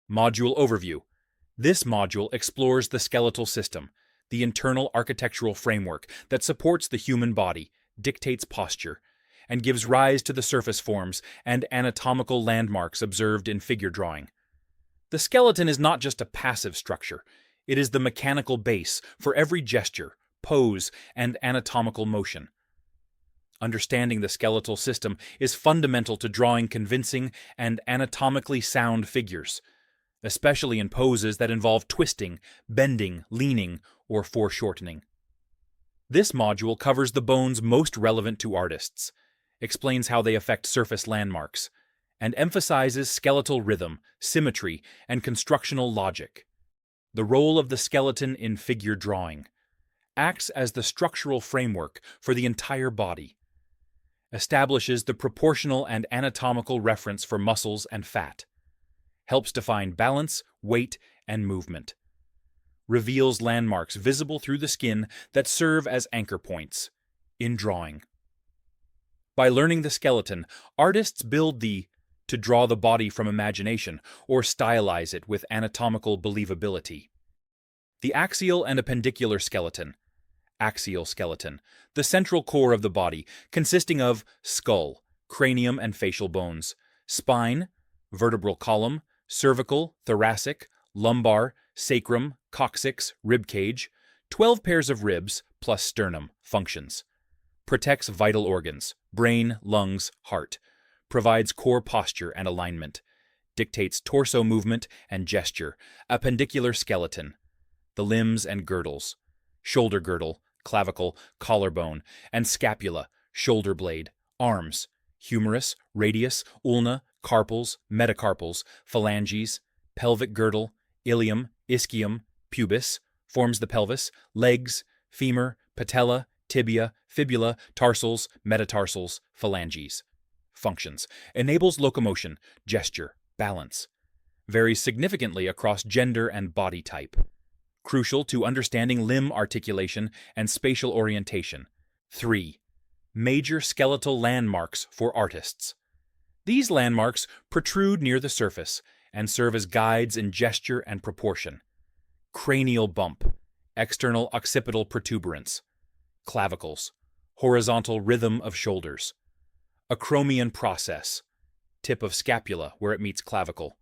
Module Overview. This module explores the skeletal system, the internal architectural framework that supports the human body, dictates posture, and gives rise to the surface forms and anatomical landmarks observed in figure drawing. The skeleton is not just a passive structure, it is the mechanical base for every gesture, pose, and anatomical motion. Understanding the skeletal system is fundamental to drawing convincing and anatomically sound figures, especially in poses that involve twisting, bending, leaning, or foreshortening. This module covers the bones most relevant to artists, explains how they affect surface landmarks, and emphasizes skeletal rhythm, symmetry, and constructional logic. The role of the skeleton in figure drawing acts as the structural framework for the entire body, establishes the proportional and anatomical reference for muscles and fat, helps define balance, weight, and movement, reveals landmarks visible through the skin that serve as anchor points in drawing. By learning the skeleton, artists build to draw the body from imagination or stylize it with anatomical believability. The axial and appendicular skeleton. Axial skeleton, the central core of the body, consisting of skull, cranium and facial bones, spine, vertebral column, cervical, thoracic, lumbar, sacrum, coccyx, ribcage, 12 pairs of ribs plus sternum, functions. Protects vital organs, brain, lungs, heart. Provides core posture and alignment. Dictates torso movement and gesture. Appendicular skeleton. The limbs and girdles. Shoulder girdle, clavicle, collarbone, and scapula, shoulder blade, arms, humerus, radius, ulna, carpals, metacarpals, phalanges, pelvic girdle, ilium, ischium, pubis, forms the pelvis, legs, femur, patella, tibia, fibula, tarsals, metatarsals, phalanges. Functions. Enables locomotion, gesture, balance. Varies significantly across gender and body type. Crucial to understanding limb articulation and spatial orientation. 3. Major skeletal landmarks for artists. These landmarks protrude near the surface and serve as guides in gesture and proportion. Cranial bump, external occipital protuberance. Clavicles, horizontal rhythm of shoulders. Acromion process, tip of scapula where it meets clavicle.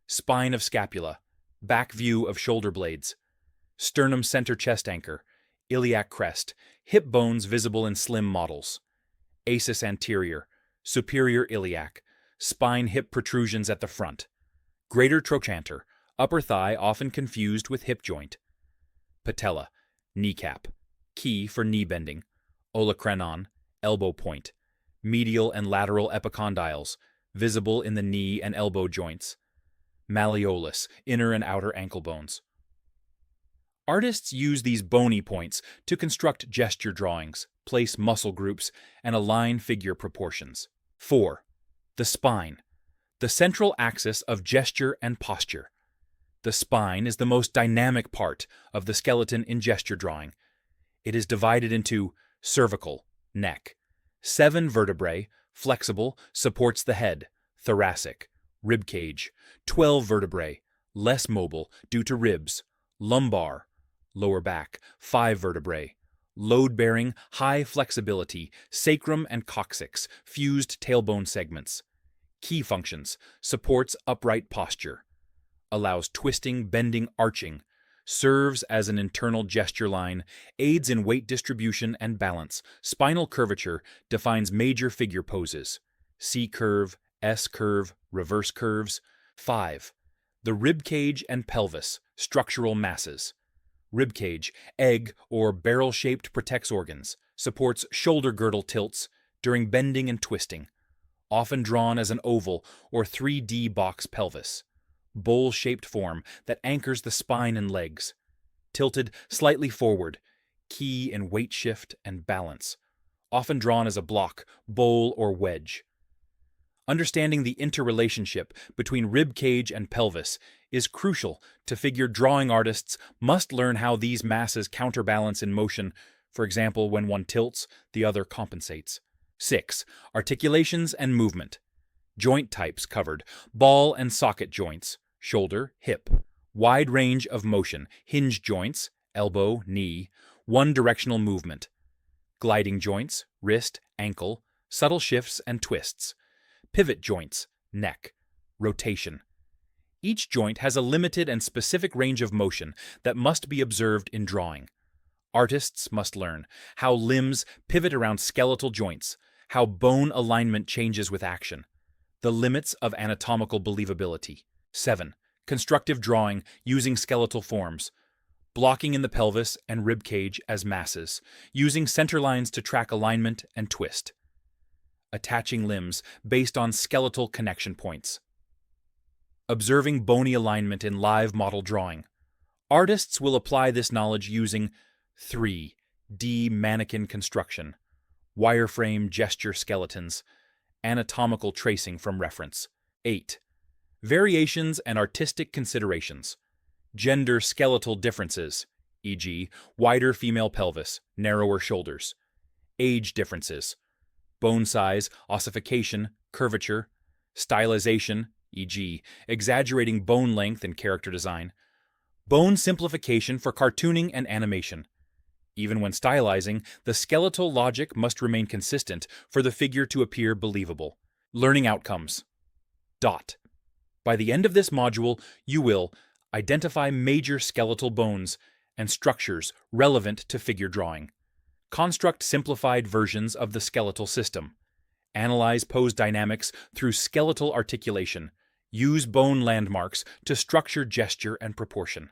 Spine of scapula, back view of shoulder blades. Sternum center chest anchor, iliac crest, hip bones visible in slim models. Asis anterior, superior iliac, spine hip protrusions at the front. Greater trochanter, upper thigh often confused with hip joint. Patella, kneecap, key for knee bending. Olecranon, elbow point. Medial and lateral epicondyles, visible in the knee and elbow joints. Malleolus, inner and outer ankle bones. Artists use these bony points to construct gesture drawings, place muscle groups, and align figure proportions. 4. The spine, the central axis of gesture and posture. The spine is the most dynamic part of the skeleton in gesture drawing. It is divided into cervical, neck, 7 vertebrae, flexible, supports the head, thoracic, ribcage, 12 vertebrae, less mobile due to ribs, lumbar, lower back, 5 vertebrae, load-bearing, high flexibility, sacrum and coccyx, fused tailbone segments. Key functions, supports upright posture, allows twisting, bending, arching, serves as an internal gesture line, aids in weight distribution and balance. Spinal curvature defines major figure poses. C-curve, S-curve, reverse curves. 5. The rib cage and pelvis, structural masses. Rib cage, egg or barrel-shaped protects organs, supports shoulder girdle tilts during bending and twisting, often drawn as an oval or 3D box pelvis. Bowl-shaped form that anchors the spine and legs. Tilted slightly forward, key in weight shift and balance, often drawn as a block, bowl, or wedge. Understanding the interrelationship between rib cage and pelvis is crucial to figure drawing. Artists must learn how these masses counterbalance in motion. For example, when one tilts, the other compensates. 6. Articulations and movement. Joint types covered. Ball and socket joints, shoulder, hip. Wide range of motion, hinge joints, elbow, knee, one directional movement. Gliding joints, wrist, ankle, subtle shifts and twists. Pivot joints, neck, rotation. Each joint has a limited and specific range of motion that must be observed in drawing. Artists must learn how limbs pivot around skeletal joints, how bone alignment changes with action, the limits of anatomical believability. 7. Constructive drawing using skeletal forms. Blocking in the pelvis and rib cage as masses, using center lines to track alignment and twist. Attaching limbs based on skeletal connection points. Observing bony alignment in live model drawing. Artists will apply this knowledge using 3D mannequin construction, wireframe gesture skeletons, anatomical tracing from reference. 8. Variations and artistic considerations. Gender skeletal differences, e.g., wider female pelvis, narrower shoulders. Age differences. Bone size, ossification, curvature. Stylization, e.g., exaggerating bone length in character design. Bone simplification for cartooning and animation. Even when stylizing, the skeletal logic must remain consistent for the figure to appear believable. Learning outcomes. By the end of this module, you will identify major skeletal bones and structures relevant to figure drawing. Construct simplified versions of the skeletal system. Analyze pose dynamics through skeletal articulation. Use bone landmarks to structure gesture and proportion.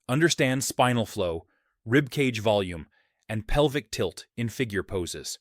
Understand spinal flow, ribcage volume, and pelvic tilt in figure poses.